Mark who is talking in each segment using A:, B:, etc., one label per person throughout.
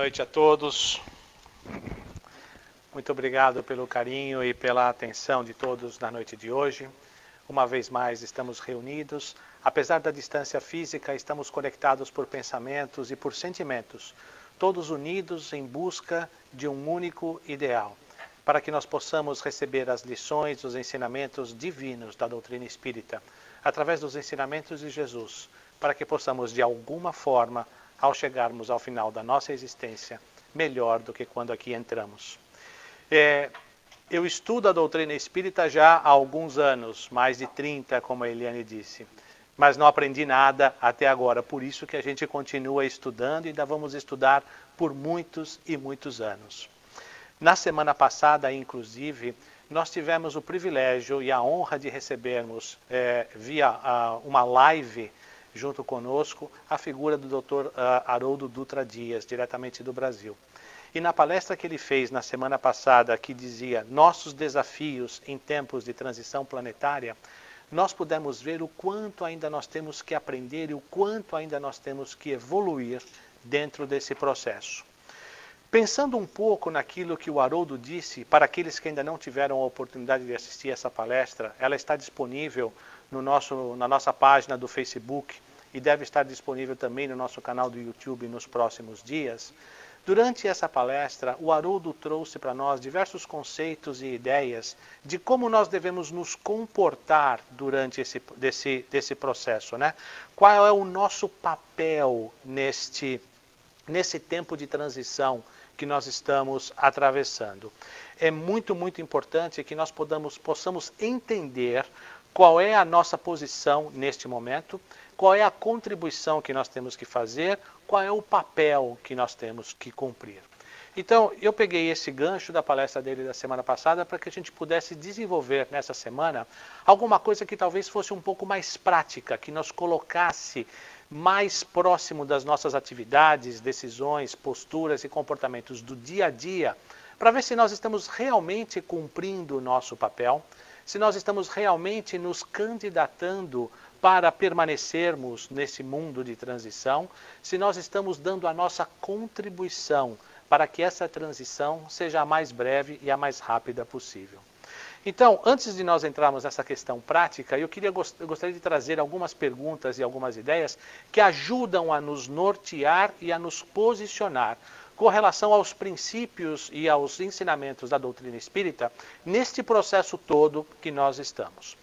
A: noite a todos. Muito obrigado pelo carinho e pela atenção de todos na noite de hoje. Uma vez mais estamos reunidos. Apesar da distância física, estamos conectados por pensamentos e por sentimentos, todos unidos em busca de um único ideal, para que nós possamos receber as lições, os ensinamentos divinos da doutrina espírita, através dos ensinamentos de Jesus, para que possamos, de alguma forma, ao chegarmos ao final da nossa existência, melhor do que quando aqui entramos. Eu estudo a doutrina espírita já há alguns anos, mais de 30, como a Eliane disse, mas não aprendi nada até agora, por isso que a gente continua estudando e ainda vamos estudar por muitos e muitos anos. Na semana passada, inclusive, nós tivemos o privilégio e a honra de recebermos, via uma live, junto conosco, a figura do Dr. Haroldo Dutra Dias, diretamente do Brasil. E na palestra que ele fez na semana passada, que dizia nossos desafios em tempos de transição planetária, nós pudemos ver o quanto ainda nós temos que aprender e o quanto ainda nós temos que evoluir dentro desse processo. Pensando um pouco naquilo que o Haroldo disse, para aqueles que ainda não tiveram a oportunidade de assistir essa palestra, ela está disponível na nossa página do Facebook e deve estar disponível também no nosso canal do YouTube nos próximos dias. Durante essa palestra, o Haroldo trouxe para nós diversos conceitos e ideias de como nós devemos nos comportar durante desse processo, né? Qual é o nosso papel nesse tempo de transição que nós estamos atravessando. É muito, muito importante que nós possamos entender qual é a nossa posição neste momento, qual é a contribuição que nós temos que fazer, qual é o papel que nós temos que cumprir. Então, eu peguei esse gancho da palestra dele da semana passada para que a gente pudesse desenvolver nessa semana alguma coisa que talvez fosse um pouco mais prática, que nos colocasse mais próximo das nossas atividades, decisões, posturas e comportamentos do dia a dia, para ver se nós estamos realmente cumprindo o nosso papel, se nós estamos realmente nos candidatando para permanecermos nesse mundo de transição, se nós estamos dando a nossa contribuição para que essa transição seja a mais breve e a mais rápida possível. Então, antes de nós entrarmos nessa questão prática, eu gostaria de trazer algumas perguntas e algumas ideias que ajudam a nos nortear e a nos posicionar com relação aos princípios e aos ensinamentos da doutrina espírita neste processo todo que nós estamos.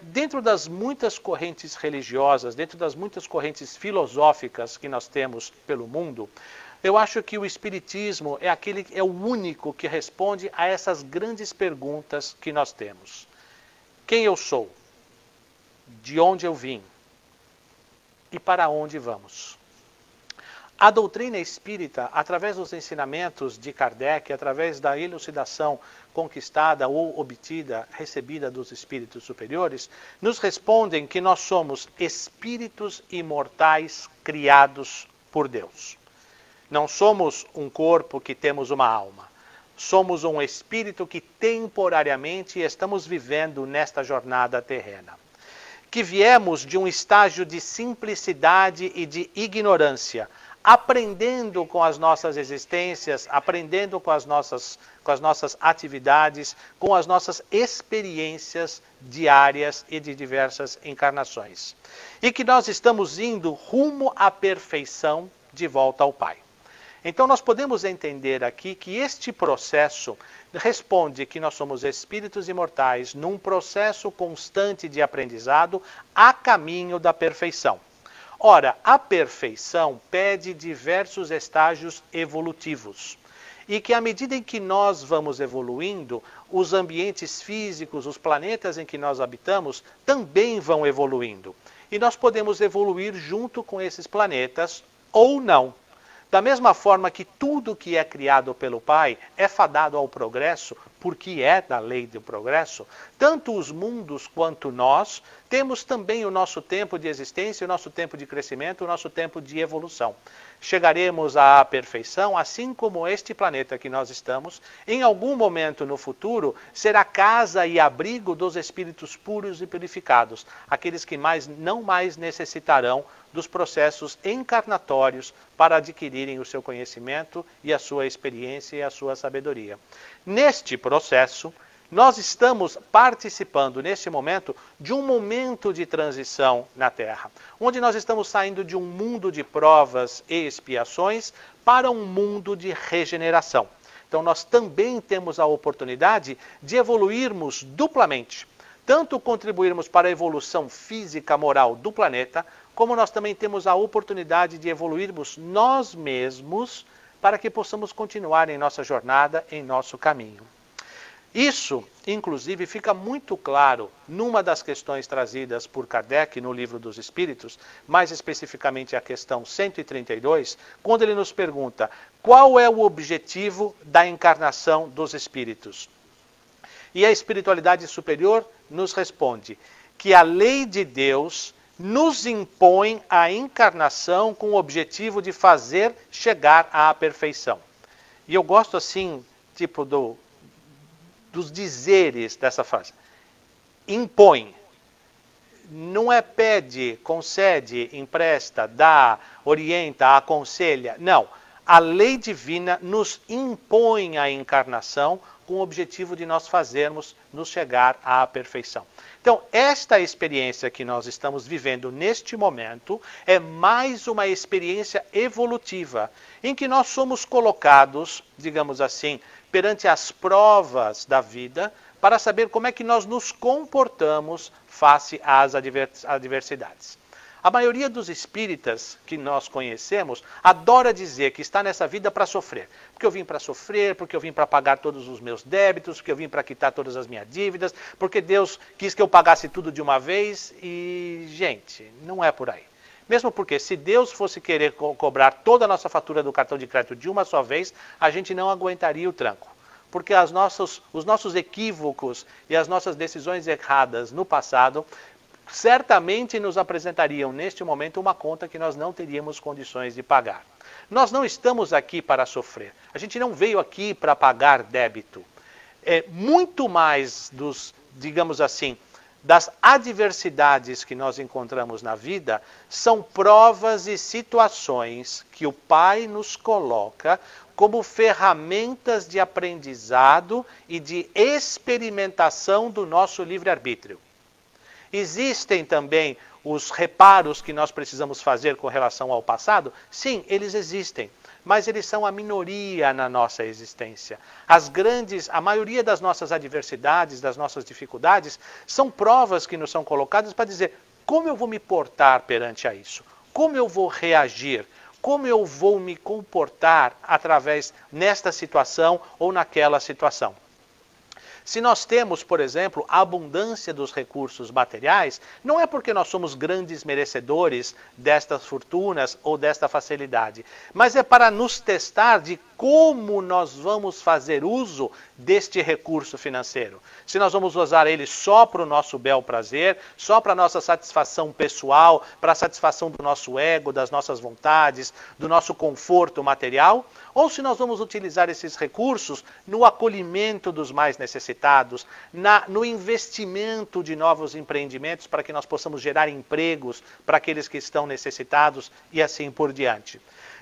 A: Dentro das muitas correntes religiosas, dentro das muitas correntes filosóficas que nós temos pelo mundo, eu acho que o Espiritismo é o único que responde a essas grandes perguntas que nós temos. Quem eu sou? De onde eu vim? E para onde vamos? A doutrina espírita, através dos ensinamentos de Kardec, através da elucidação conquistada ou obtida, recebida dos espíritos superiores, nos respondem que nós somos espíritos imortais criados por Deus. Não somos um corpo que temos uma alma. Somos um espírito que temporariamente estamos vivendo nesta jornada terrena. Que viemos de um estágio de simplicidade e de ignorância, aprendendo com as nossas existências, aprendendo com as nossas atividades, com as nossas experiências diárias e de diversas encarnações. E que nós estamos indo rumo à perfeição de volta ao Pai. Então nós podemos entender aqui que este processo responde que nós somos espíritos imortais num processo constante de aprendizado a caminho da perfeição. Ora, a perfeição pede diversos estágios evolutivos. E que à medida em que nós vamos evoluindo, os ambientes físicos, os planetas em que nós habitamos, também vão evoluindo. E nós podemos evoluir junto com esses planetas ou não. Da mesma forma que tudo que é criado pelo Pai é fadado ao progresso, porque é da lei do progresso, tanto os mundos quanto nós temos também o nosso tempo de existência, o nosso tempo de crescimento, o nosso tempo de evolução. Chegaremos à perfeição, assim como este planeta que nós estamos, em algum momento no futuro, será casa e abrigo dos espíritos puros e purificados, aqueles que não mais necessitarão dos processos encarnatórios para adquirirem o seu conhecimento e a sua experiência e a sua sabedoria. Neste processo, nós estamos participando, neste momento, de um momento de transição na Terra, onde nós estamos saindo de um mundo de provas e expiações para um mundo de regeneração. Então, nós também temos a oportunidade de evoluirmos duplamente, tanto contribuirmos para a evolução física, moral do planeta, como nós também temos a oportunidade de evoluirmos nós mesmos para que possamos continuar em nossa jornada, em nosso caminho. Isso, inclusive, fica muito claro numa das questões trazidas por Kardec no Livro dos Espíritos, mais especificamente a questão 132, quando ele nos pergunta qual é o objetivo da encarnação dos espíritos. E a espiritualidade superior nos responde que a lei de Deus nos impõe a encarnação com o objetivo de fazer chegar à perfeição. E eu gosto assim, tipo dos dizeres dessa frase. Impõe. Não é pede, concede, empresta, dá, orienta, aconselha. Não. A lei divina nos impõe a encarnação com o objetivo de nós nos chegar à perfeição. Então, esta experiência que nós estamos vivendo neste momento é mais uma experiência evolutiva, em que nós somos colocados, digamos assim, perante as provas da vida, para saber como é que nós nos comportamos face às adversidades. A maioria dos espíritas que nós conhecemos adora dizer que está nessa vida para sofrer. Porque eu vim para sofrer, porque eu vim para pagar todos os meus débitos, porque eu vim para quitar todas as minhas dívidas, porque Deus quis que eu pagasse tudo de uma vez e, gente, não é por aí. Mesmo porque se Deus fosse querer cobrar toda a nossa fatura do cartão de crédito de uma só vez, a gente não aguentaria o tranco. Porque os nossos equívocos e as nossas decisões erradas no passado certamente nos apresentariam neste momento uma conta que nós não teríamos condições de pagar. Nós não estamos aqui para sofrer. A gente não veio aqui para pagar débito. Muito mais digamos assim, das adversidades que nós encontramos na vida são provas e situações que o Pai nos coloca como ferramentas de aprendizado e de experimentação do nosso livre-arbítrio. Existem também os reparos que nós precisamos fazer com relação ao passado? Sim, eles existem, mas eles são a minoria na nossa existência. A maioria das nossas adversidades, das nossas dificuldades, são provas que nos são colocadas para dizer como eu vou me portar perante a isso, como eu vou reagir, como eu vou me comportar nesta situação ou naquela situação. Se nós temos, por exemplo, a abundância dos recursos materiais, não é porque nós somos grandes merecedores destas fortunas ou desta facilidade, mas é para nos testar de como nós vamos fazer uso deste recurso financeiro. Se nós vamos usar ele só para o nosso bel prazer, só para a nossa satisfação pessoal, para a satisfação do nosso ego, das nossas vontades, do nosso conforto material, ou se nós vamos utilizar esses recursos no acolhimento dos mais necessitados, no investimento de novos empreendimentos para que nós possamos gerar empregos para aqueles que estão necessitados e assim por diante.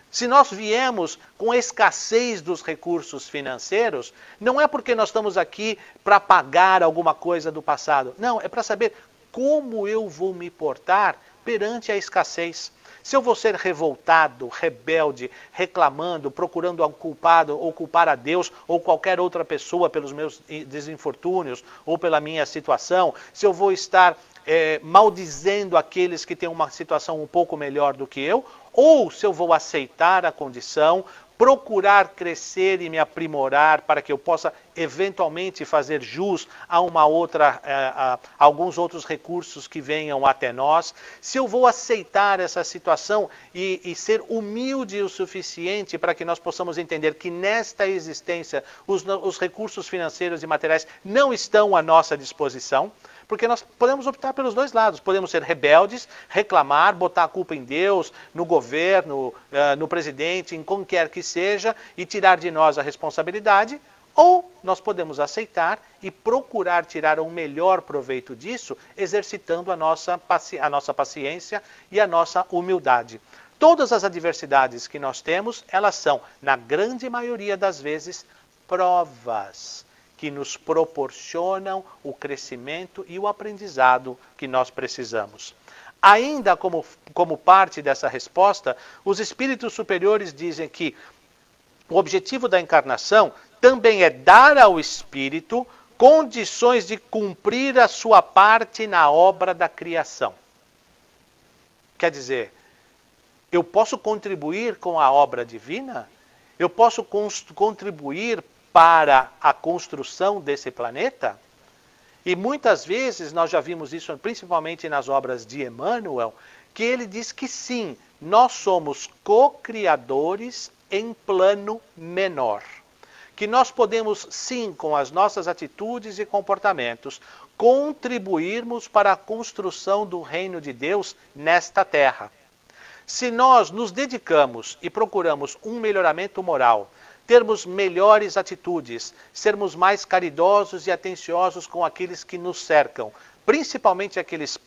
A: Se nós viemos com escassez dos recursos financeiros, não é porque nós estamos aqui para pagar alguma coisa do passado. Não, é para saber como eu vou me portar perante a escassez. Se eu vou ser revoltado, rebelde, reclamando, procurando um culpado ou culpar a Deus ou qualquer outra pessoa pelos meus desinfortúnios ou pela minha situação, se eu vou estar maldizendo aqueles que têm uma situação um pouco melhor do que eu, ou se eu vou aceitar a condição, procurar crescer e me aprimorar para que eu possa eventualmente fazer jus a alguns outros recursos que venham até nós, se eu vou aceitar essa situação e ser humilde o suficiente para que nós possamos entender que nesta existência os recursos financeiros e materiais não estão à nossa disposição, porque nós podemos optar pelos dois lados. Podemos ser rebeldes, reclamar, botar a culpa em Deus, no governo, no presidente, em como quer que seja, e tirar de nós a responsabilidade. Ou nós podemos aceitar e procurar tirar o melhor proveito disso, exercitando a nossa paciência e a nossa humildade. Todas as adversidades que nós temos, elas são, na grande maioria das vezes, provas que nos proporcionam o crescimento e o aprendizado que nós precisamos. Ainda como parte dessa resposta, os espíritos superiores dizem que o objetivo da encarnação também é dar ao espírito condições de cumprir a sua parte na obra da criação. Quer dizer, eu posso contribuir com a obra divina? Eu posso contribuir para a construção desse planeta? E muitas vezes nós já vimos isso, principalmente nas obras de Emmanuel, que ele diz que sim, nós somos co-criadores em plano menor. Que nós podemos sim, com as nossas atitudes e comportamentos, contribuirmos para a construção do reino de Deus nesta terra. Se nós nos dedicamos e procuramos um melhoramento moral, termos melhores atitudes, sermos mais caridosos e atenciosos com aqueles que nos cercam, principalmente aqueles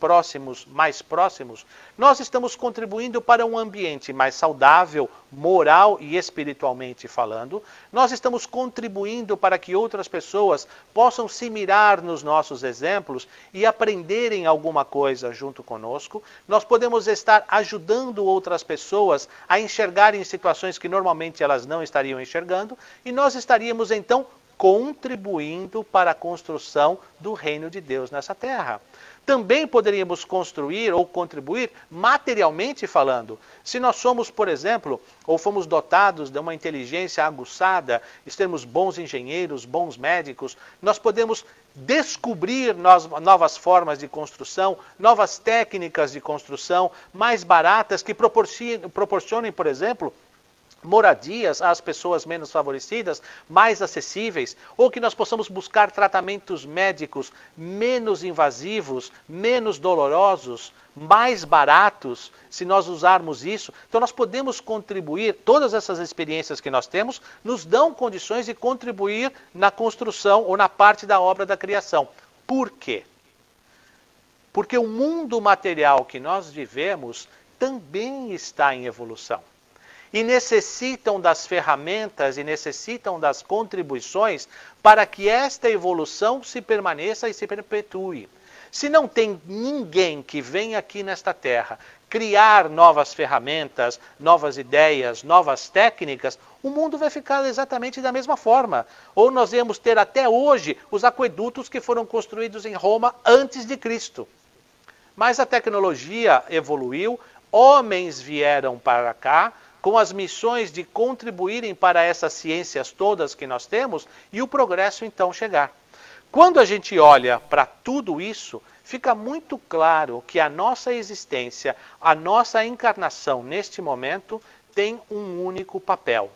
A: mais próximos, nós estamos contribuindo para um ambiente mais saudável, moral e espiritualmente falando. Nós estamos contribuindo para que outras pessoas possam se mirar nos nossos exemplos e aprenderem alguma coisa junto conosco. Nós podemos estar ajudando outras pessoas a enxergarem situações que normalmente elas não estariam enxergando, e nós estaríamos então contribuindo para a construção do reino de Deus nessa terra. Também poderíamos construir ou contribuir materialmente falando. Se nós somos, por exemplo, ou fomos dotados de uma inteligência aguçada, sermos bons engenheiros, bons médicos, nós podemos descobrir novas formas de construção, novas técnicas de construção, mais baratas, que proporcionem, por exemplo, moradias às pessoas menos favorecidas, mais acessíveis, ou que nós possamos buscar tratamentos médicos menos invasivos, menos dolorosos, mais baratos, se nós usarmos isso. Então nós podemos contribuir, todas essas experiências que nós temos, nos dão condições de contribuir na construção ou na parte da obra da criação. Por quê? Porque o mundo material que nós vivemos também está em evolução. E necessitam das ferramentas e necessitam das contribuições para que esta evolução se permaneça e se perpetue. Se não tem ninguém que venha aqui nesta terra criar novas ferramentas, novas ideias, novas técnicas, o mundo vai ficar exatamente da mesma forma. Ou nós vamos ter até hoje os aquedutos que foram construídos em Roma antes de Cristo. Mas a tecnologia evoluiu, homens vieram para cá, com as missões de contribuírem para essas ciências todas que nós temos, e o progresso então chegar. Quando a gente olha para tudo isso, fica muito claro que a nossa existência, a nossa encarnação neste momento, tem um único papel,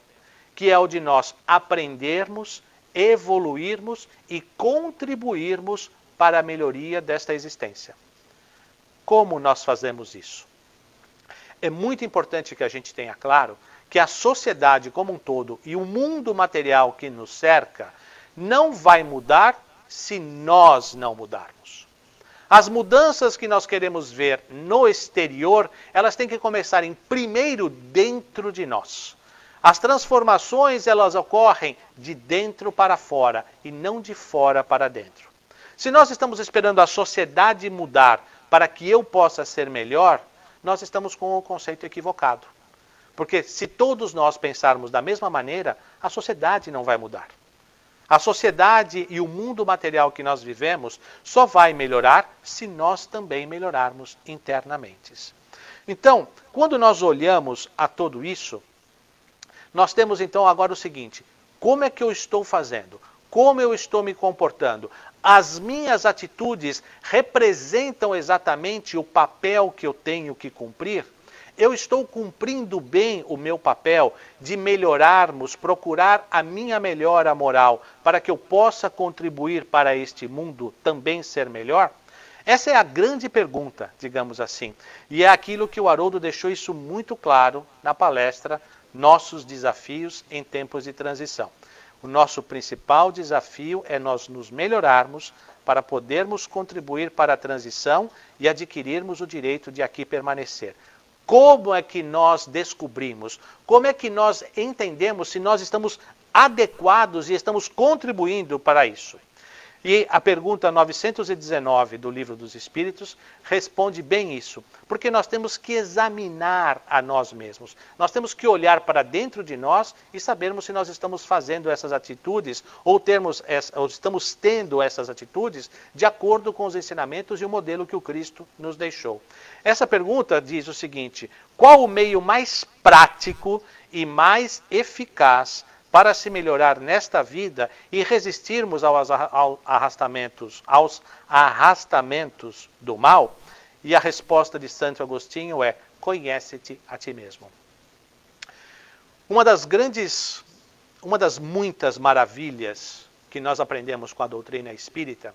A: que é o de nós aprendermos, evoluirmos e contribuirmos para a melhoria desta existência. Como nós fazemos isso? É muito importante que a gente tenha claro que a sociedade como um todo e o mundo material que nos cerca não vai mudar se nós não mudarmos. As mudanças que nós queremos ver no exterior, elas têm que começar primeiro dentro de nós. As transformações, elas ocorrem de dentro para fora e não de fora para dentro. Se nós estamos esperando a sociedade mudar para que eu possa ser melhor, nós estamos com o conceito equivocado. Porque se todos nós pensarmos da mesma maneira, a sociedade não vai mudar. A sociedade e o mundo material que nós vivemos só vai melhorar se nós também melhorarmos internamente. Então, quando nós olhamos a tudo isso, nós temos então agora o seguinte: como é que eu estou fazendo? Como eu estou me comportando? As minhas atitudes representam exatamente o papel que eu tenho que cumprir? Eu estou cumprindo bem o meu papel de melhorarmos, procurar a minha melhora moral para que eu possa contribuir para este mundo também ser melhor? Essa é a grande pergunta, digamos assim. E é aquilo que o Haroldo deixou isso muito claro na palestra Nossos Desafios em Tempos de Transição. O nosso principal desafio é nós nos melhorarmos para podermos contribuir para a transição e adquirirmos o direito de aqui permanecer. Como é que nós descobrimos? Como é que nós entendemos se nós estamos adequados e estamos contribuindo para isso? E a pergunta 919 do Livro dos Espíritos responde bem isso. Porque nós temos que examinar a nós mesmos. Nós temos que olhar para dentro de nós e sabermos se nós estamos fazendo essas atitudes ou estamos tendo essas atitudes de acordo com os ensinamentos e o modelo que o Cristo nos deixou. Essa pergunta diz o seguinte: qual o meio mais prático e mais eficaz para se melhorar nesta vida e resistirmos aos arrastamentos do mal? E a resposta de Santo Agostinho é: conhece-te a ti mesmo. Uma das muitas maravilhas que nós aprendemos com a doutrina espírita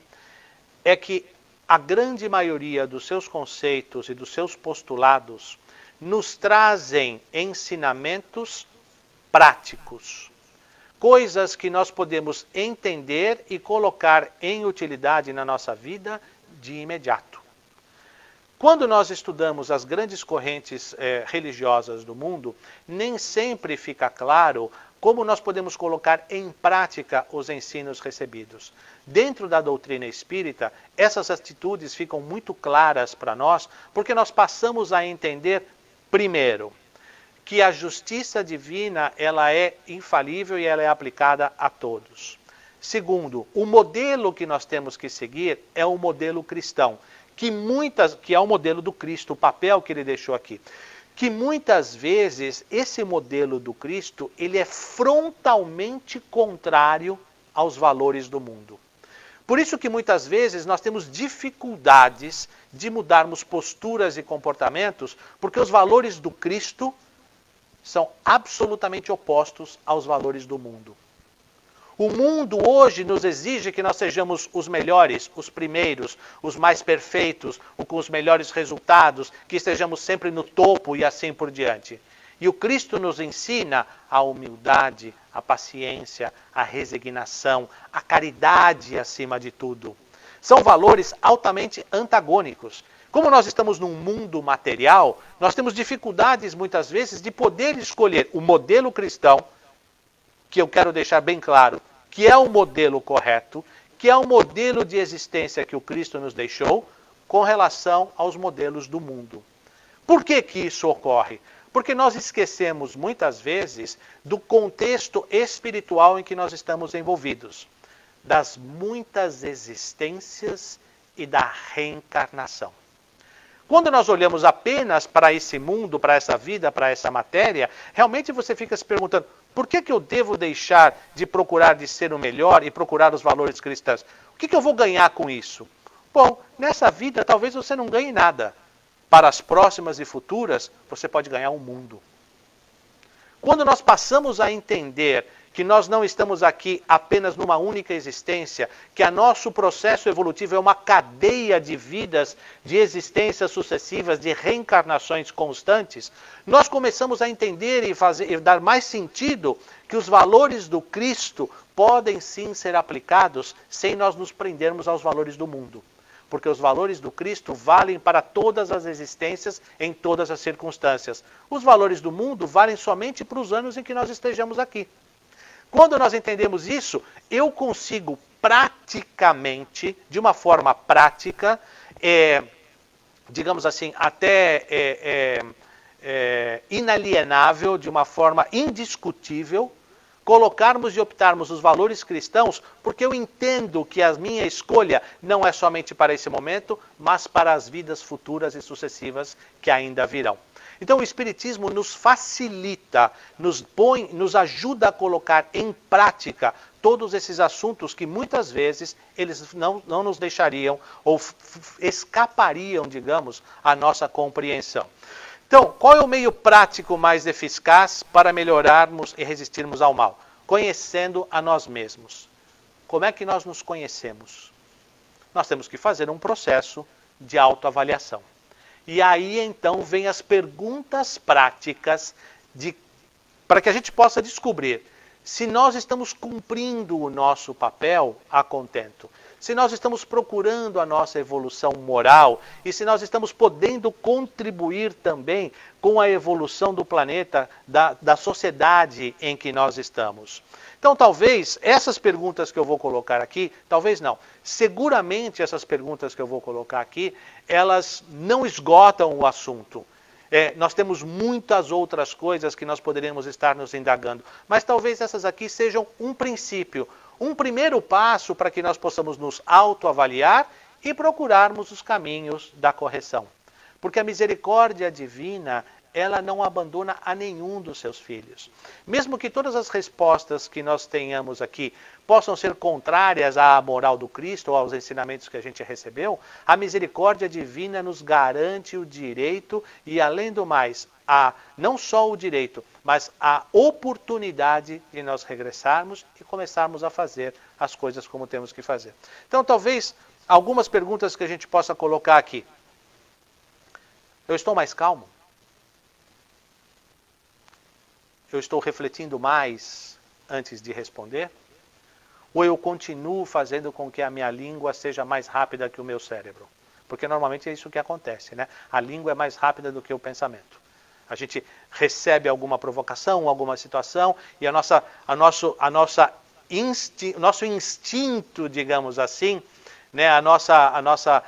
A: é que a grande maioria dos seus conceitos e dos seus postulados nos trazem ensinamentos práticos. Coisas que nós podemos entender e colocar em utilidade na nossa vida de imediato. Quando nós estudamos as grandes correntes religiosas do mundo, nem sempre fica claro como nós podemos colocar em prática os ensinos recebidos. Dentro da doutrina espírita, essas atitudes ficam muito claras para nós, porque nós passamos a entender, primeiro, que a justiça divina ela é infalível e ela é aplicada a todos. Segundo, o modelo que nós temos que seguir é o modelo cristão, que é o modelo do Cristo, o papel que ele deixou aqui. Que muitas vezes esse modelo do Cristo ele é frontalmente contrário aos valores do mundo. Por isso que muitas vezes nós temos dificuldades de mudarmos posturas e comportamentos, porque os valores do Cristo são absolutamente opostos aos valores do mundo. O mundo hoje nos exige que nós sejamos os melhores, os primeiros, os mais perfeitos, com os melhores resultados, que estejamos sempre no topo e assim por diante. E o Cristo nos ensina a humildade, a paciência, a resignação, a caridade acima de tudo. São valores altamente antagônicos. Como nós estamos num mundo material, nós temos dificuldades muitas vezes de poder escolher o modelo cristão, que eu quero deixar bem claro, que é o modelo correto, que é o modelo de existência que o Cristo nos deixou, com relação aos modelos do mundo. Por que que isso ocorre? Porque nós esquecemos muitas vezes do contexto espiritual em que nós estamos envolvidos, das muitas existências e da reencarnação. Quando nós olhamos apenas para esse mundo, para essa vida, para essa matéria, realmente você fica se perguntando: por que que eu devo deixar de procurar de ser o melhor e procurar os valores cristãos? O que que eu vou ganhar com isso? Bom, nessa vida talvez você não ganhe nada. Para as próximas e futuras, você pode ganhar um mundo. Quando nós passamos a entender que nós não estamos aqui apenas numa única existência, que o nosso processo evolutivo é uma cadeia de vidas, de existências sucessivas, de reencarnações constantes, nós começamos a entender e dar mais sentido que os valores do Cristo podem sim ser aplicados sem nós nos prendermos aos valores do mundo. Porque os valores do Cristo valem para todas as existências, em todas as circunstâncias. Os valores do mundo valem somente para os anos em que nós estejamos aqui. Quando nós entendemos isso, eu consigo praticamente, de uma forma prática, digamos assim, até inalienável, de uma forma indiscutível, colocarmos e optarmos os valores cristãos, porque eu entendo que a minha escolha não é somente para esse momento, mas para as vidas futuras e sucessivas que ainda virão. Então o Espiritismo nos facilita, nos ajuda a colocar em prática todos esses assuntos que muitas vezes eles não nos deixariam ou escapariam, digamos, à nossa compreensão. Então, qual é o meio prático mais eficaz para melhorarmos e resistirmos ao mal? Conhecendo a nós mesmos. Como é que nós nos conhecemos? Nós temos que fazer um processo de autoavaliação. E aí, então, vem as perguntas práticas para que a gente possa descobrir se nós estamos cumprindo o nosso papel a contento, se nós estamos procurando a nossa evolução moral e se nós estamos podendo contribuir também com a evolução do planeta, da sociedade em que nós estamos. Então, talvez essas perguntas que eu vou colocar aqui, talvez não, seguramente essas perguntas que eu vou colocar aqui, elas não esgotam o assunto. Nós temos muitas outras coisas que nós poderíamos estar nos indagando, mas talvez essas aqui sejam um princípio, um primeiro passo para que nós possamos nos autoavaliar e procurarmos os caminhos da correção. Porque a misericórdia divina, ela não abandona a nenhum dos seus filhos. Mesmo que todas as respostas que nós tenhamos aqui possam ser contrárias à moral do Cristo ou aos ensinamentos que a gente recebeu, a misericórdia divina nos garante o direito e, além do mais, não só o direito, mas a oportunidade de nós regressarmos e começarmos a fazer as coisas como temos que fazer. Então, talvez, algumas perguntas que a gente possa colocar aqui. Eu estou mais calmo? Eu estou refletindo mais antes de responder? Ou eu continuo fazendo com que a minha língua seja mais rápida que o meu cérebro? Porque normalmente é isso que acontece, né? A língua é mais rápida do que o pensamento. A gente recebe alguma provocação, alguma situação, e nosso instinto, digamos assim, né? a nossa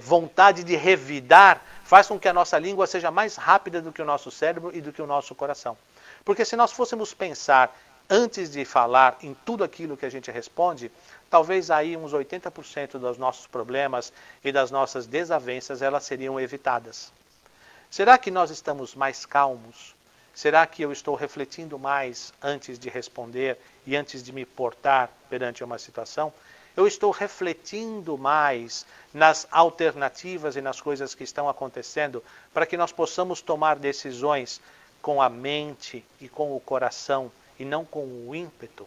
A: vontade de revidar faz com que a nossa língua seja mais rápida do que o nosso cérebro e do que o nosso coração. Porque se nós fôssemos pensar antes de falar em tudo aquilo que a gente responde, talvez aí uns 80% dos nossos problemas e das nossas desavenças, elas seriam evitadas. Será que nós estamos mais calmos? Será que eu estou refletindo mais antes de responder e antes de me portar perante uma situação? Eu estou refletindo mais nas alternativas e nas coisas que estão acontecendo para que nós possamos tomar decisões com a mente e com o coração e não com o ímpeto?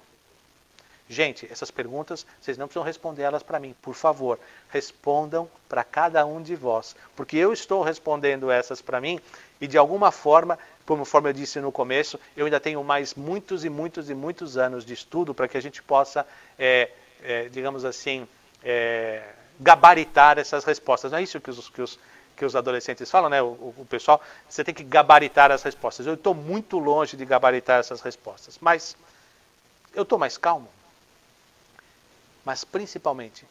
A: Gente, essas perguntas, vocês não precisam responder elas para mim. Por favor, respondam para cada um de vós. Porque eu estou respondendo essas para mim e de alguma forma, conforme eu disse no começo, eu ainda tenho mais muitos e muitos e muitos anos de estudo para que a gente possa, digamos assim, gabaritar essas respostas. Não é isso que os adolescentes falam, né? O pessoal, você tem que gabaritar as respostas. Eu estou muito longe de gabaritar essas respostas, mas eu estou mais calmo. Mas principalmente,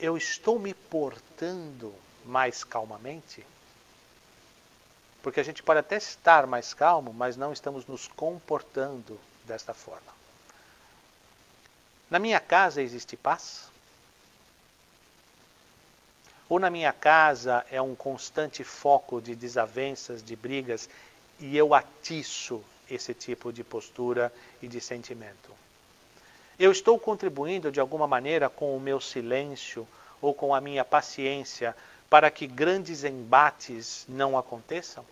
A: eu estou me portando mais calmamente? Porque a gente pode até estar mais calmo, mas não estamos nos comportando desta forma. Na minha casa existe paz? Ou na minha casa é um constante foco de desavenças, de brigas, e eu atiço esse tipo de postura e de sentimento? Eu estou contribuindo de alguma maneira com o meu silêncio ou com a minha paciência para que grandes embates não aconteçam?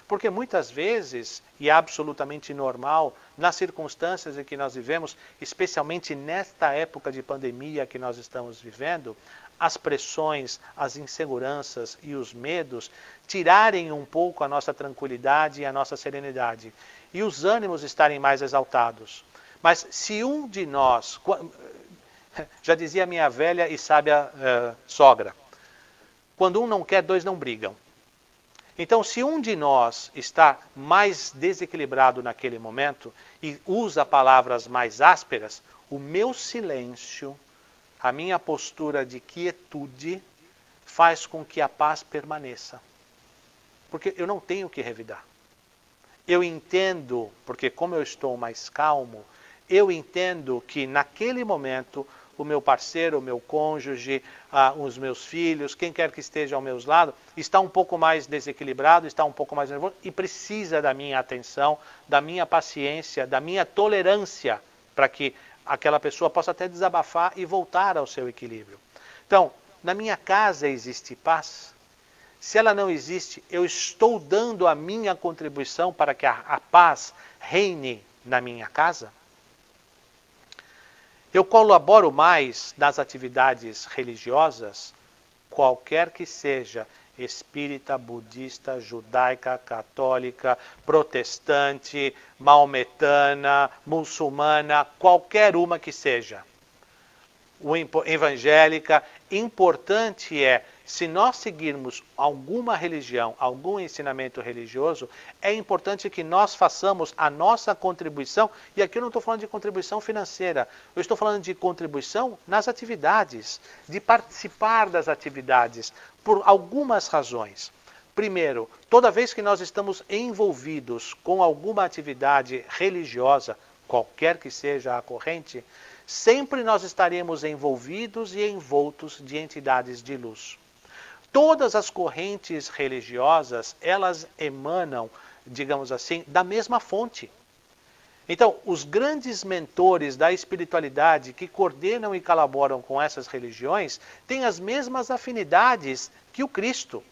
A: Porque muitas vezes, e é absolutamente normal, nas circunstâncias em que nós vivemos, especialmente nesta época de pandemia que nós estamos vivendo, as pressões, as inseguranças e os medos tirarem um pouco a nossa tranquilidade e a nossa serenidade, e os ânimos estarem mais exaltados. Mas se um de nós, já dizia minha velha e sábia sogra, quando um não quer, dois não brigam. Então, se um de nós está mais desequilibrado naquele momento e usa palavras mais ásperas, o meu silêncio, a minha postura de quietude, faz com que a paz permaneça. Porque eu não tenho que revidar. Eu entendo, porque como eu estou mais calmo, eu entendo que naquele momento o meu parceiro, o meu cônjuge, os meus filhos, quem quer que esteja ao meu lado, está um pouco mais desequilibrado, está um pouco mais nervoso e precisa da minha atenção, da minha paciência, da minha tolerância, para que aquela pessoa possa até desabafar e voltar ao seu equilíbrio. Então, na minha casa existe paz? Se ela não existe, eu estou dando a minha contribuição para que a paz reine na minha casa? Eu colaboro mais nas atividades religiosas, qualquer que seja, espírita, budista, judaica, católica, protestante, maometana, muçulmana, qualquer uma que seja. Evangélica, importante é, se nós seguirmos alguma religião, algum ensinamento religioso, é importante que nós façamos a nossa contribuição, e aqui eu não estou falando de contribuição financeira, eu estou falando de contribuição nas atividades, de participar das atividades, por algumas razões. Primeiro, toda vez que nós estamos envolvidos com alguma atividade religiosa, qualquer que seja a corrente, sempre nós estaremos envolvidos e envoltos de entidades de luz. Todas as correntes religiosas, elas emanam, digamos assim, da mesma fonte. Então, os grandes mentores da espiritualidade que coordenam e colaboram com essas religiões têm as mesmas afinidades que o Cristo.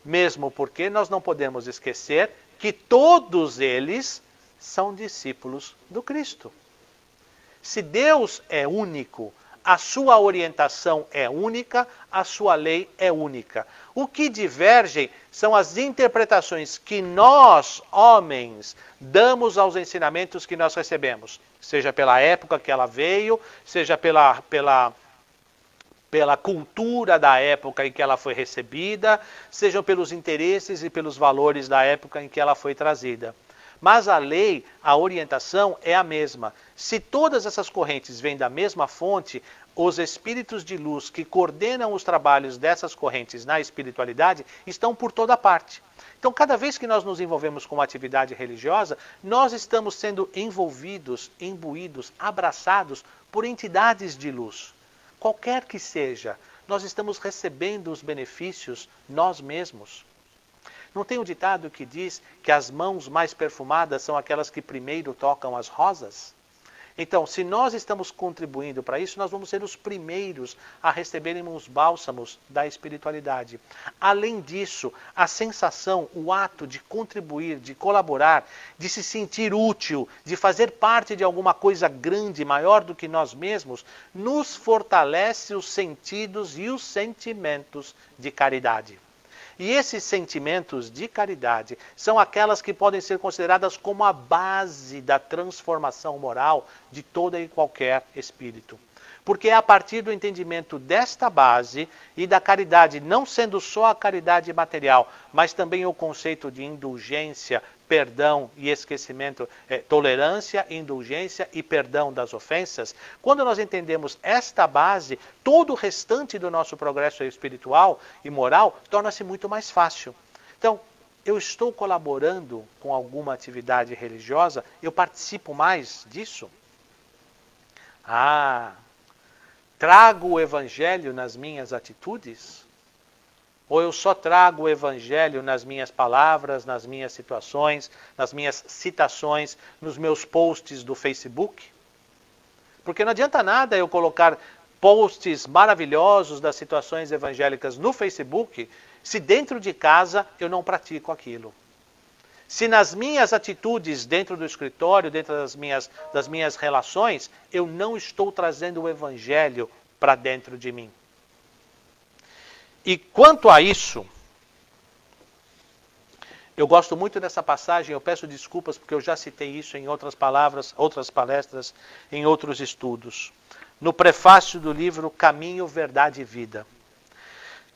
A: Mesmo porque nós não podemos esquecer que todos eles são discípulos do Cristo. Se Deus é único, a sua orientação é única, a sua lei é única. O que divergem são as interpretações que nós, homens, damos aos ensinamentos que nós recebemos. Seja pela época que ela veio, seja pela cultura da época em que ela foi recebida, sejam pelos interesses e pelos valores da época em que ela foi trazida. Mas a lei, a orientação é a mesma. Se todas essas correntes vêm da mesma fonte, os espíritos de luz que coordenam os trabalhos dessas correntes na espiritualidade estão por toda parte. Então, cada vez que nós nos envolvemos com uma atividade religiosa, nós estamos sendo envolvidos, imbuídos, abraçados por entidades de luz. Qualquer que seja, nós estamos recebendo os benefícios nós mesmos. Não tem um ditado que diz que as mãos mais perfumadas são aquelas que primeiro tocam as rosas? Então, se nós estamos contribuindo para isso, nós vamos ser os primeiros a receberem os bálsamos da espiritualidade. Além disso, a sensação, o ato de contribuir, de colaborar, de se sentir útil, de fazer parte de alguma coisa grande, maior do que nós mesmos, nos fortalece os sentidos e os sentimentos de caridade. E esses sentimentos de caridade são aquelas que podem ser consideradas como a base da transformação moral de todo e qualquer espírito. Porque é a partir do entendimento desta base e da caridade, não sendo só a caridade material, mas também o conceito de indulgência, perdão e esquecimento, tolerância, indulgência e perdão das ofensas. Quando nós entendemos esta base, todo o restante do nosso progresso espiritual e moral torna-se muito mais fácil. Então, eu estou colaborando com alguma atividade religiosa, eu participo mais disso? Trago o evangelho nas minhas atitudes? Ou eu só trago o evangelho nas minhas palavras, nas minhas situações, nas minhas citações, nos meus posts do Facebook? Porque não adianta nada eu colocar posts maravilhosos das situações evangélicas no Facebook, se dentro de casa eu não pratico aquilo. Se nas minhas atitudes dentro do escritório, dentro das minhas relações, eu não estou trazendo o evangelho para dentro de mim. E quanto a isso, eu gosto muito dessa passagem, eu peço desculpas porque eu já citei isso em outras palavras, outras palestras, em outros estudos. No prefácio do livro Caminho, Verdade e Vida.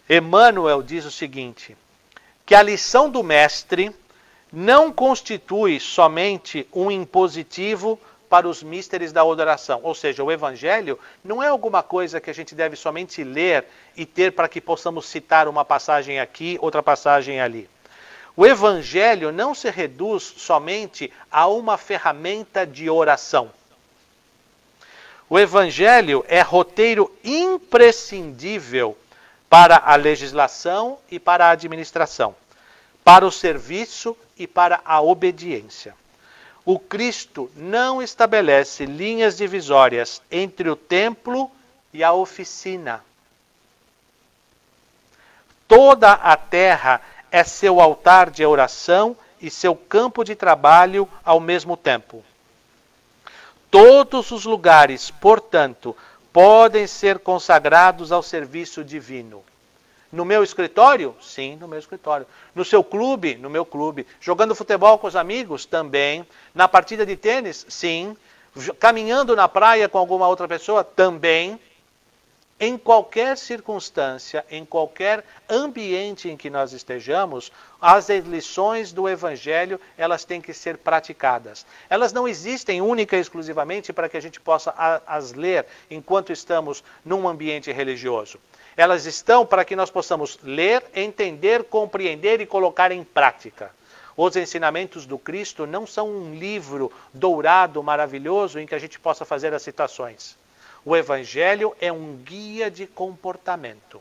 A: Emmanuel diz o seguinte, que a lição do mestre não constitui somente um impositivo para os místeres da adoração. Ou seja, o evangelho não é alguma coisa que a gente deve somente ler e ter para que possamos citar uma passagem aqui, outra passagem ali. O evangelho não se reduz somente a uma ferramenta de oração. O Evangelho é roteiro imprescindível para a legislação e para a administração, para o serviço e para a obediência. O Cristo não estabelece linhas divisórias entre o templo e a oficina. Toda a terra é seu altar de oração e seu campo de trabalho ao mesmo tempo. Todos os lugares, portanto, podem ser consagrados ao serviço divino. No meu escritório? Sim, no meu escritório. No seu clube? No meu clube. Jogando futebol com os amigos? Também. Na partida de tênis? Sim. Caminhando na praia com alguma outra pessoa? Também. Em qualquer circunstância, em qualquer ambiente em que nós estejamos, as lições do Evangelho, elas têm que ser praticadas. Elas não existem única e exclusivamente para que a gente possa as ler enquanto estamos num ambiente religioso. Elas estão para que nós possamos ler, entender, compreender e colocar em prática. Os ensinamentos do Cristo não são um livro dourado, maravilhoso, em que a gente possa fazer as citações. O Evangelho é um guia de comportamento.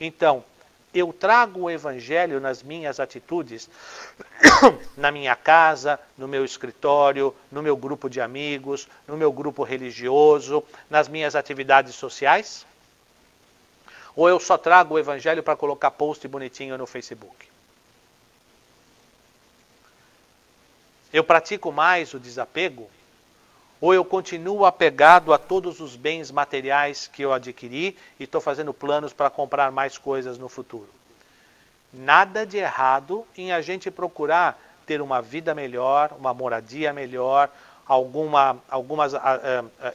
A: Então, eu trago o Evangelho nas minhas atitudes, na minha casa, no meu escritório, no meu grupo de amigos, no meu grupo religioso, nas minhas atividades sociais? Ou eu só trago o Evangelho para colocar post bonitinho no Facebook? Eu pratico mais o desapego? Ou eu continuo apegado a todos os bens materiais que eu adquiri e estou fazendo planos para comprar mais coisas no futuro? Nada de errado em a gente procurar ter uma vida melhor, uma moradia melhor, alguns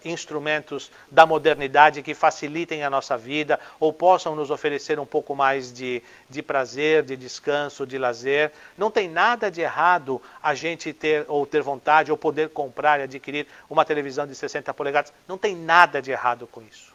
A: instrumentos da modernidade que facilitem a nossa vida ou possam nos oferecer um pouco mais de prazer, de descanso, de lazer. Não tem nada de errado a gente ter vontade ou poder comprar e adquirir uma televisão de 60 polegadas. Não tem nada de errado com isso.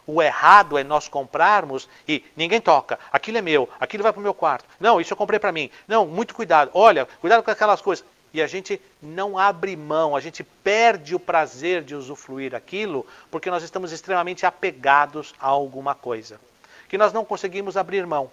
A: O errado é nós comprarmos e ninguém toca. Aquilo é meu, aquilo vai para o meu quarto. Não, isso eu comprei para mim. Não, muito cuidado. Olha, cuidado com aquelas coisas. E a gente não abre mão, a gente perde o prazer de usufruir aquilo porque nós estamos extremamente apegados a alguma coisa, que nós não conseguimos abrir mão.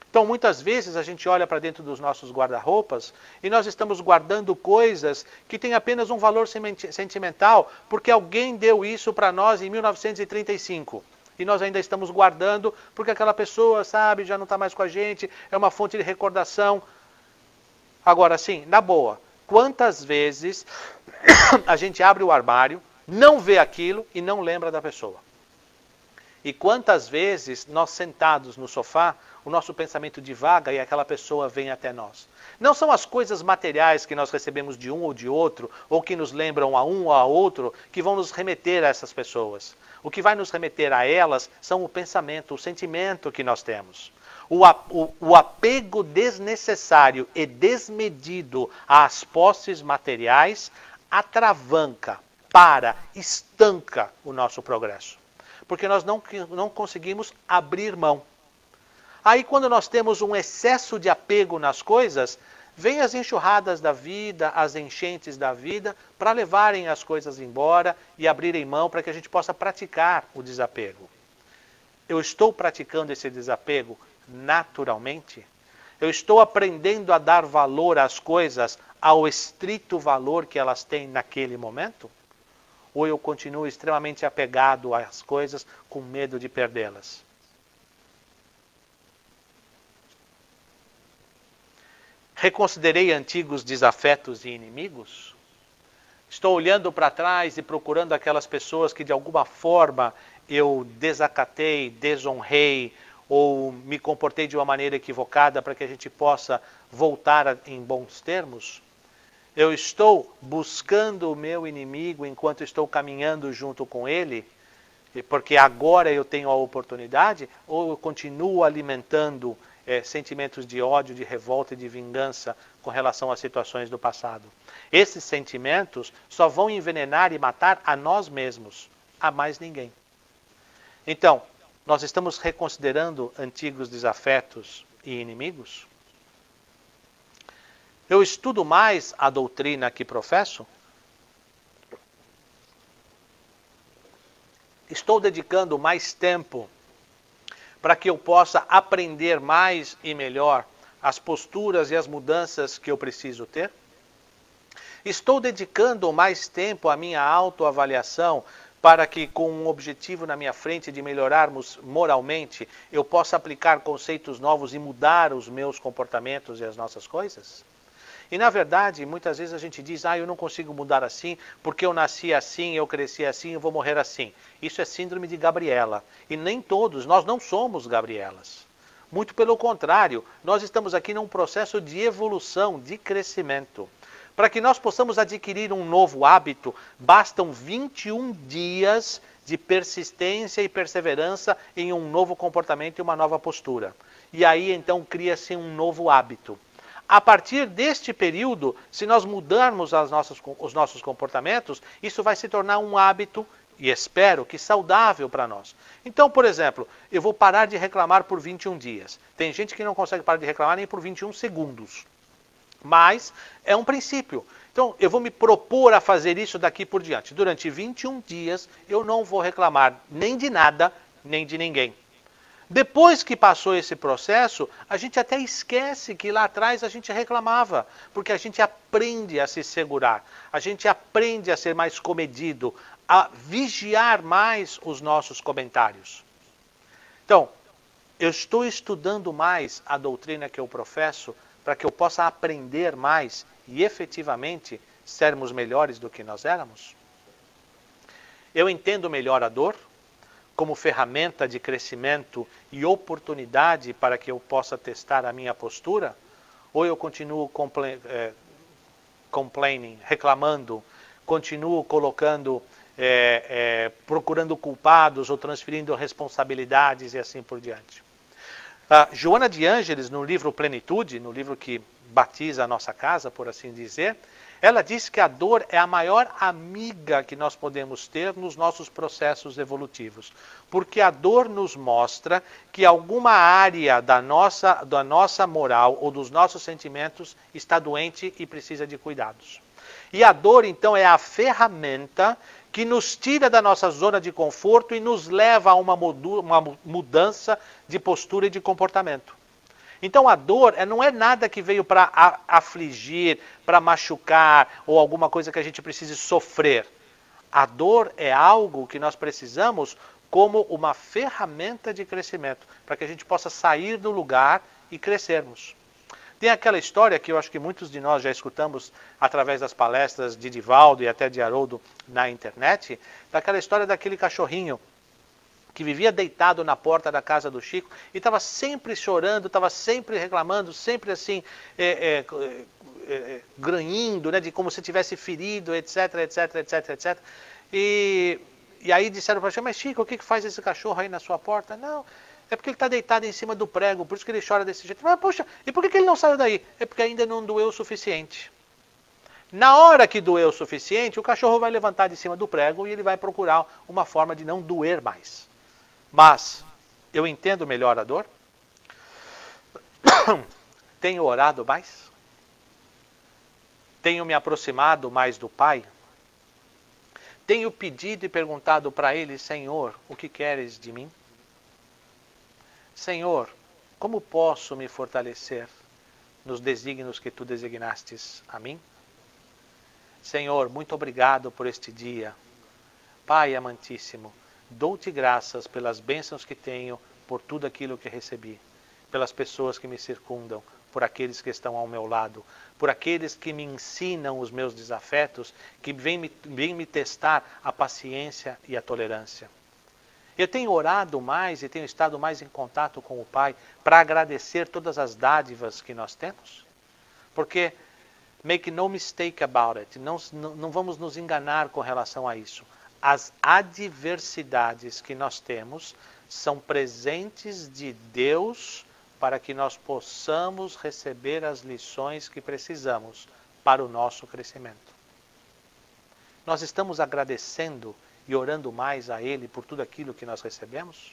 A: Então, muitas vezes a gente olha para dentro dos nossos guarda-roupas e nós estamos guardando coisas que têm apenas um valor sentimental porque alguém deu isso para nós em 1935. E nós ainda estamos guardando porque aquela pessoa, sabe, já não está mais com a gente, é uma fonte de recordação. Agora sim, na boa, quantas vezes a gente abre o armário, não vê aquilo e não lembra da pessoa? E quantas vezes nós sentados no sofá, o nosso pensamento divaga e aquela pessoa vem até nós? Não são as coisas materiais que nós recebemos de um ou de outro, ou que nos lembram a um ou a outro, que vão nos remeter a essas pessoas. O que vai nos remeter a elas são o pensamento, o sentimento que nós temos. O apego desnecessário e desmedido às posses materiais atravanca, estanca o nosso progresso. Porque nós não conseguimos abrir mão. Aí quando nós temos um excesso de apego nas coisas, vem as enxurradas da vida, as enchentes da vida, para levarem as coisas embora e abrirem mão para que a gente possa praticar o desapego. Eu estou praticando esse desapego naturalmente? Eu estou aprendendo a dar valor às coisas ao estrito valor que elas têm naquele momento? Ou eu continuo extremamente apegado às coisas com medo de perdê-las? Reconsiderei antigos desafetos e inimigos? Estou olhando para trás e procurando aquelas pessoas que de alguma forma eu desacatei, desonrei, ou me comportei de uma maneira equivocada para que a gente possa voltar em bons termos? Eu estou buscando o meu inimigo enquanto estou caminhando junto com ele, porque agora eu tenho a oportunidade, ou eu continuo alimentando sentimentos de ódio, de revolta e de vingança com relação às situações do passado? Esses sentimentos só vão envenenar e matar a nós mesmos, a mais ninguém. Então, nós estamos reconsiderando antigos desafetos e inimigos? Eu estudo mais a doutrina que professo? Estou dedicando mais tempo para que eu possa aprender mais e melhor as posturas e as mudanças que eu preciso ter? Estou dedicando mais tempo à minha autoavaliação para que, com um objetivo na minha frente de melhorarmos moralmente, eu possa aplicar conceitos novos e mudar os meus comportamentos e as nossas coisas? E, na verdade, muitas vezes a gente diz, eu não consigo mudar assim, porque eu nasci assim, eu cresci assim, eu vou morrer assim. Isso é síndrome de Gabriela. E nem todos, nós não somos Gabrielas. Muito pelo contrário, nós estamos aqui num processo de evolução, de crescimento. Para que nós possamos adquirir um novo hábito, bastam 21 dias de persistência e perseverança em um novo comportamento e uma nova postura. E aí, então, cria-se um novo hábito. A partir deste período, se nós mudarmos os nossos comportamentos, isso vai se tornar um hábito, e espero que saudável para nós. Então, por exemplo, eu vou parar de reclamar por 21 dias. Tem gente que não consegue parar de reclamar nem por 21 segundos. Mas é um princípio. Então, eu vou me propor a fazer isso daqui por diante. Durante 21 dias, eu não vou reclamar nem de nada, nem de ninguém. Depois que passou esse processo, a gente até esquece que lá atrás a gente reclamava, porque a gente aprende a se segurar, a gente aprende a ser mais comedido, a vigiar mais os nossos comentários. Então, eu estou estudando mais a doutrina que eu professo para que eu possa aprender mais e efetivamente sermos melhores do que nós éramos? Eu entendo melhor a dor como ferramenta de crescimento e oportunidade para que eu possa testar a minha postura? Ou eu continuo complaining, reclamando, continuo colocando, procurando culpados ou transferindo responsabilidades e assim por diante? Joana de Ângeles, no livro Plenitude, no livro que batiza a nossa casa, por assim dizer, ela diz que a dor é a maior amiga que nós podemos ter nos nossos processos evolutivos. Porque a dor nos mostra que alguma área da nossa moral ou dos nossos sentimentos está doente e precisa de cuidados. E a dor, então, é a ferramenta que nos tira da nossa zona de conforto e nos leva a uma mudança de postura e de comportamento. Então a dor não é nada que veio para afligir, para machucar ou alguma coisa que a gente precise sofrer. A dor é algo que nós precisamos como uma ferramenta de crescimento, para que a gente possa sair do lugar e crescermos. Tem aquela história que eu acho que muitos de nós já escutamos através das palestras de Divaldo e até de Haroldo na internet, daquela história daquele cachorrinho que vivia deitado na porta da casa do Chico e estava sempre chorando, estava sempre reclamando, sempre assim, granhindo, né, de como se tivesse ferido, etc, etc, etc, etc. E aí disseram para ele, mas Chico, o que faz esse cachorro aí na sua porta? Não, é porque ele está deitado em cima do prego, por isso que ele chora desse jeito. Mas, poxa, e por que ele não saiu daí? É porque ainda não doeu o suficiente. Na hora que doeu o suficiente, o cachorro vai levantar de cima do prego e ele vai procurar uma forma de não doer mais. Mas eu entendo melhor a dor? Tenho orado mais? Tenho me aproximado mais do Pai? Tenho pedido e perguntado para Ele, Senhor, o que queres de mim? Senhor, como posso me fortalecer nos desígnios que Tu designastes a mim? Senhor, muito obrigado por este dia. Pai amantíssimo, dou-te graças pelas bênçãos que tenho, por tudo aquilo que recebi, pelas pessoas que me circundam, por aqueles que estão ao meu lado, por aqueles que me ensinam os meus desafetos, que vêm me testar a paciência e a tolerância. Eu tenho orado mais e tenho estado mais em contato com o Pai para agradecer todas as dádivas que nós temos, porque, make no mistake about it, não vamos nos enganar com relação a isso. As adversidades que nós temos são presentes de Deus para que nós possamos receber as lições que precisamos para o nosso crescimento. Nós estamos agradecendo e orando mais a Ele por tudo aquilo que nós recebemos?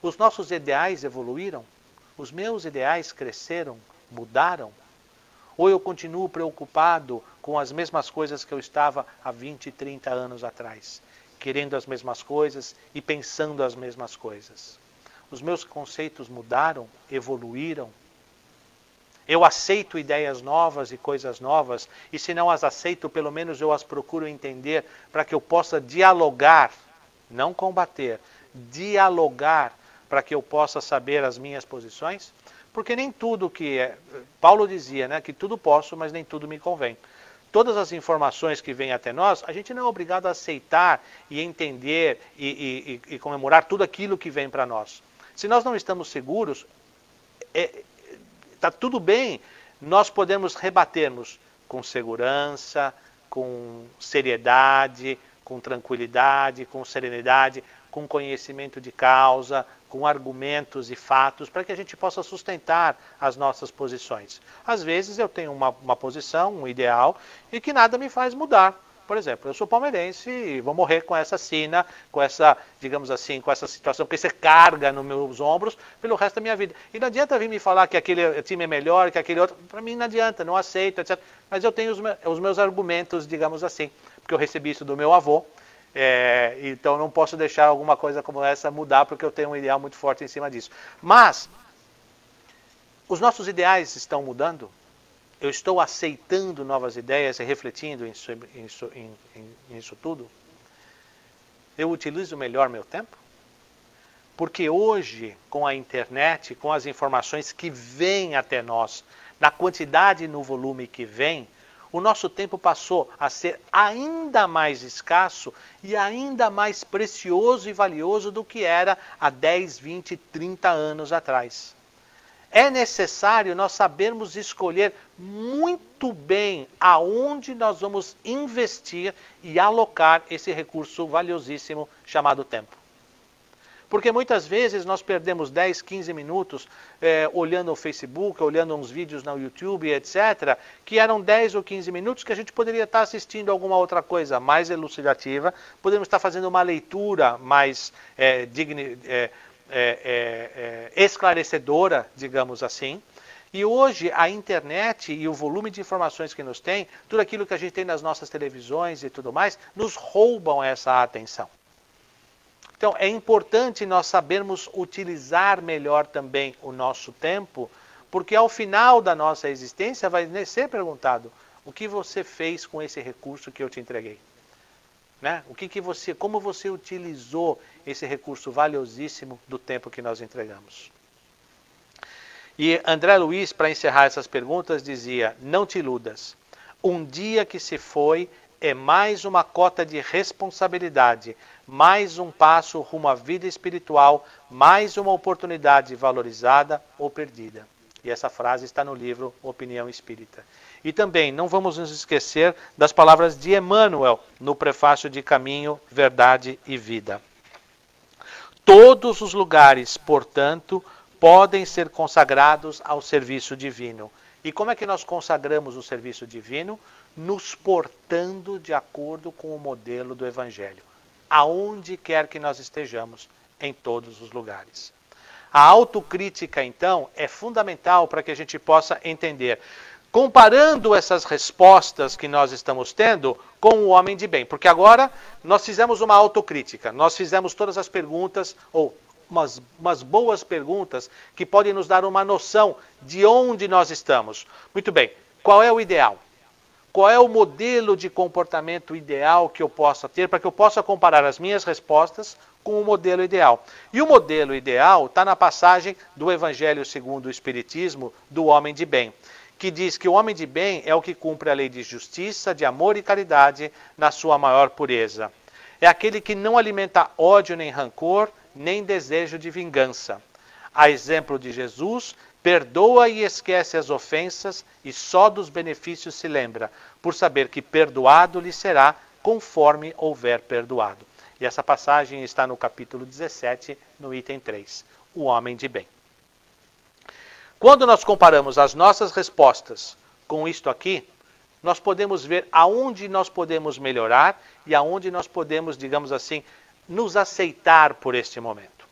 A: Os nossos ideais evoluíram? Os meus ideais cresceram? Mudaram? Ou eu continuo preocupado com as mesmas coisas que eu estava há 20, 30 anos atrás? querendo as mesmas coisas e pensando as mesmas coisas. Os meus conceitos mudaram, evoluíram. Eu aceito ideias novas e coisas novas, e se não as aceito, pelo menos eu as procuro entender para que eu possa dialogar, não combater, dialogar para que eu possa saber as minhas posições, porque nem tudo que é... Paulo dizia, né, que tudo posso, mas nem tudo me convém. Todas as informações que vêm até nós, a gente não é obrigado a aceitar e entender e comemorar tudo aquilo que vem para nós. Se nós não estamos seguros, está tudo bem, nós podemos rebatermos com segurança, com seriedade, com tranquilidade, com serenidade, com conhecimento de causa, com argumentos e fatos, para que a gente possa sustentar as nossas posições. Às vezes eu tenho uma posição, um ideal, e que nada me faz mudar. Por exemplo, eu sou palmeirense e vou morrer com essa sina, com essa, digamos assim, com essa situação, porque você carga nos meus ombros pelo resto da minha vida. E não adianta vir me falar que aquele time é melhor, que aquele outro, para mim não adianta, não aceito, etc. Mas eu tenho os meus argumentos, digamos assim, porque eu recebi isso do meu avô, então não posso deixar alguma coisa como essa mudar, porque eu tenho um ideal muito forte em cima disso. Mas, os nossos ideais estão mudando? Eu estou aceitando novas ideias e refletindo nisso tudo? Eu utilizo melhor meu tempo? Porque hoje, com a internet, com as informações que vêm até nós, na quantidade e no volume que vem, o nosso tempo passou a ser ainda mais escasso e ainda mais precioso e valioso do que era há 10, 20, 30 anos atrás. É necessário nós sabermos escolher muito bem aonde nós vamos investir e alocar esse recurso valiosíssimo chamado tempo. Porque muitas vezes nós perdemos 10, 15 minutos olhando o Facebook, olhando uns vídeos no YouTube, etc., que eram 10 ou 15 minutos que a gente poderia estar assistindo alguma outra coisa mais elucidativa, poderíamos estar fazendo uma leitura mais esclarecedora, digamos assim. E hoje a internet e o volume de informações que nos tem, tudo aquilo que a gente tem nas nossas televisões e tudo mais, nos roubam essa atenção. Então é importante nós sabermos utilizar melhor também o nosso tempo, porque ao final da nossa existência vai ser perguntado: o que você fez com esse recurso que eu te entreguei? Né? Como você utilizou esse recurso valiosíssimo do tempo que nós entregamos? E André Luiz, para encerrar essas perguntas, dizia: não te iludas. Um dia que se foi é mais uma cota de responsabilidade, mais um passo rumo à vida espiritual, mais uma oportunidade valorizada ou perdida. E essa frase está no livro Opinião Espírita. E também não vamos nos esquecer das palavras de Emmanuel no prefácio de Caminho, Verdade e Vida. Todos os lugares, portanto, podem ser consagrados ao serviço divino. E como é que nós consagramos o serviço divino? Nos portando de acordo com o modelo do Evangelho. Aonde quer que nós estejamos, em todos os lugares. A autocrítica, então, é fundamental para que a gente possa entender. Comparando essas respostas que nós estamos tendo com o homem de bem. Porque agora nós fizemos uma autocrítica. Nós fizemos todas as perguntas, ou umas boas perguntas, que podem nos dar uma noção de onde nós estamos. Muito bem, qual é o ideal? Qual é o modelo de comportamento ideal que eu possa ter para que eu possa comparar as minhas respostas com o modelo ideal? E o modelo ideal está na passagem do Evangelho segundo o Espiritismo do homem de bem, que diz que o homem de bem é o que cumpre a lei de justiça, de amor e caridade na sua maior pureza. É aquele que não alimenta ódio nem rancor, nem desejo de vingança. A exemplo de Jesus, perdoa e esquece as ofensas e só dos benefícios se lembra, por saber que perdoado lhe será conforme houver perdoado. E essa passagem está no capítulo 17, no item 3, o homem de bem. Quando nós comparamos as nossas respostas com isto aqui, nós podemos ver aonde nós podemos melhorar e aonde nós podemos, digamos assim, nos aceitar por este momento.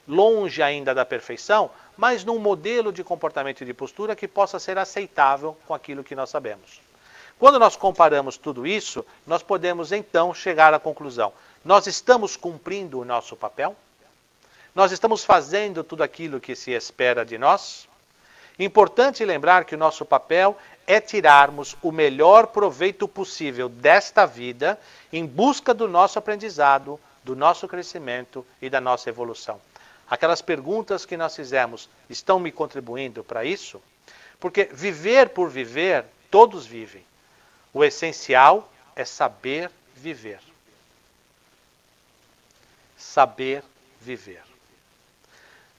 A: Longe ainda da perfeição, mas num modelo de comportamento e de postura que possa ser aceitável com aquilo que nós sabemos. Quando nós comparamos tudo isso, nós podemos então chegar à conclusão: Nós estamos cumprindo o nosso papel? Nós estamos fazendo tudo aquilo que se espera de nós? Importante lembrar que o nosso papel é tirarmos o melhor proveito possível desta vida em busca do nosso aprendizado, do nosso crescimento e da nossa evolução. Aquelas perguntas que nós fizemos estão me contribuindo para isso? Porque viver por viver, todos vivem. O essencial é saber viver. Saber viver.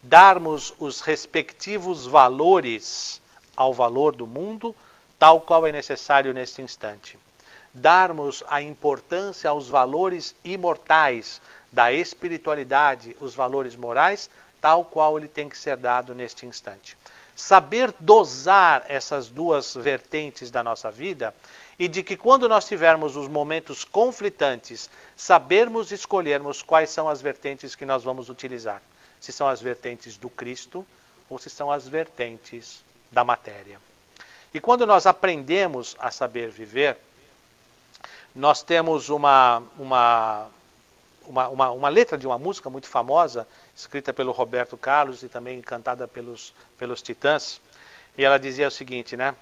A: Darmos os respectivos valores ao valor do mundo, tal qual é necessário neste instante. Darmos a importância aos valores imortais da espiritualidade, os valores morais, tal qual ele tem que ser dado neste instante. Saber dosar essas duas vertentes da nossa vida e de que quando nós tivermos os momentos conflitantes, sabermos escolhermos quais são as vertentes que nós vamos utilizar. Se são as vertentes do Cristo ou se são as vertentes da matéria. E quando nós aprendemos a saber viver, nós temos uma letra de uma música muito famosa, escrita pelo Roberto Carlos e também cantada pelos Titãs, e ela dizia o seguinte, né?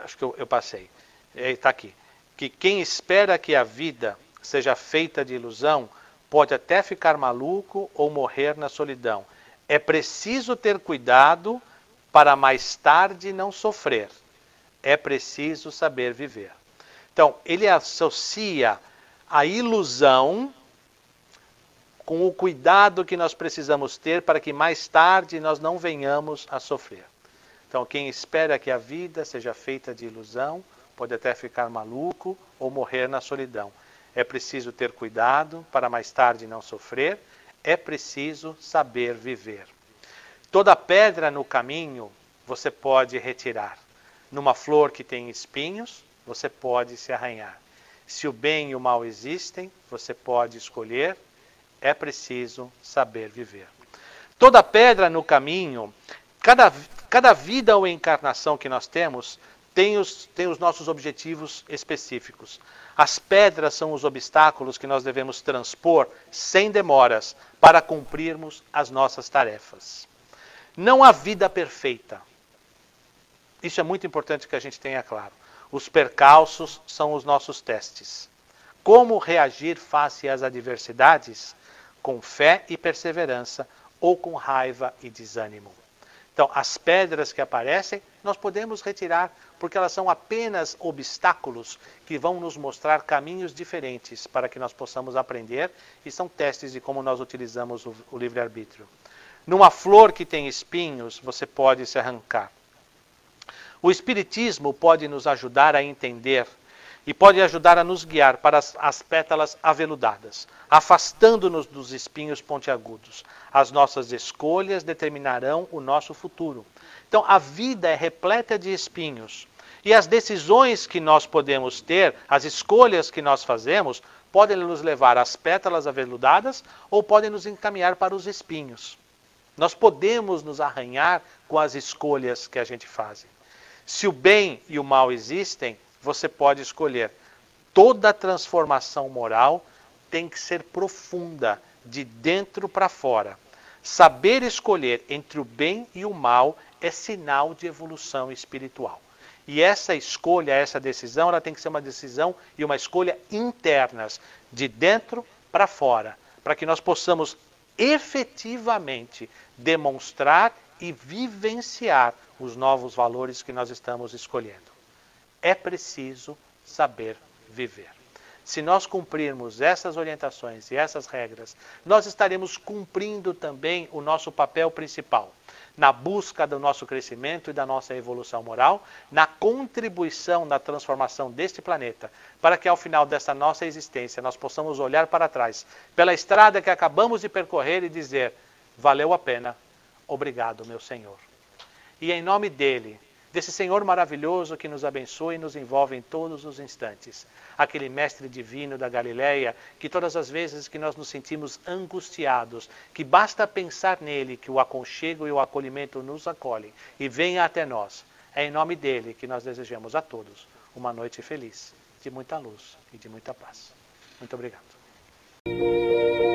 A: Acho que eu passei. Está aqui. Que quem espera que a vida seja feita de ilusão pode até ficar maluco ou morrer na solidão. É preciso ter cuidado para mais tarde não sofrer. É preciso saber viver. Então, ele associa a ilusão com o cuidado que nós precisamos ter para que mais tarde nós não venhamos a sofrer. Então, quem espera que a vida seja feita de ilusão pode até ficar maluco ou morrer na solidão. É preciso ter cuidado para mais tarde não sofrer. É preciso saber viver. Toda pedra no caminho você pode retirar. Numa flor que tem espinhos, você pode se arranhar. Se o bem e o mal existem, você pode escolher. É preciso saber viver. Toda pedra no caminho, cada vida ou encarnação que nós temos, tem os nossos objetivos específicos. As pedras são os obstáculos que nós devemos transpor sem demoras para cumprirmos as nossas tarefas. Não há vida perfeita. Isso é muito importante que a gente tenha claro. Os percalços são os nossos testes. Como reagir face às adversidades? Com fé e perseverança ou com raiva e desânimo. Então, as pedras que aparecem, nós podemos retirar, porque elas são apenas obstáculos que vão nos mostrar caminhos diferentes para que nós possamos aprender, e são testes de como nós utilizamos o livre-arbítrio. Numa flor que tem espinhos, você pode se arrancar. O Espiritismo pode nos ajudar a entender e pode ajudar a nos guiar para as pétalas aveludadas, afastando-nos dos espinhos pontiagudos. As nossas escolhas determinarão o nosso futuro. Então, a vida é repleta de espinhos. E as decisões que nós podemos ter, as escolhas que nós fazemos, podem nos levar às pétalas aveludadas ou podem nos encaminhar para os espinhos. Nós podemos nos arranhar com as escolhas que a gente faz. Se o bem e o mal existem, você pode escolher. Toda transformação moral tem que ser profunda, de dentro para fora. Saber escolher entre o bem e o mal é sinal de evolução espiritual. E essa escolha, essa decisão, ela tem que ser uma decisão e uma escolha internas, de dentro para fora, para que nós possamos efetivamente demonstrar e vivenciar os novos valores que nós estamos escolhendo. É preciso saber viver. Se nós cumprirmos essas orientações e essas regras, nós estaremos cumprindo também o nosso papel principal, na busca do nosso crescimento e da nossa evolução moral, na contribuição na transformação deste planeta, para que ao final dessa nossa existência nós possamos olhar para trás, pela estrada que acabamos de percorrer e dizer, valeu a pena, obrigado, meu Senhor. E em nome dele, desse Senhor maravilhoso que nos abençoa e nos envolve em todos os instantes. Aquele mestre divino da Galileia, que todas as vezes que nós nos sentimos angustiados, que basta pensar nele, que o aconchego e o acolhimento nos acolhem e venha até nós. É em nome dele que nós desejamos a todos uma noite feliz de muita luz e de muita paz. Muito obrigado.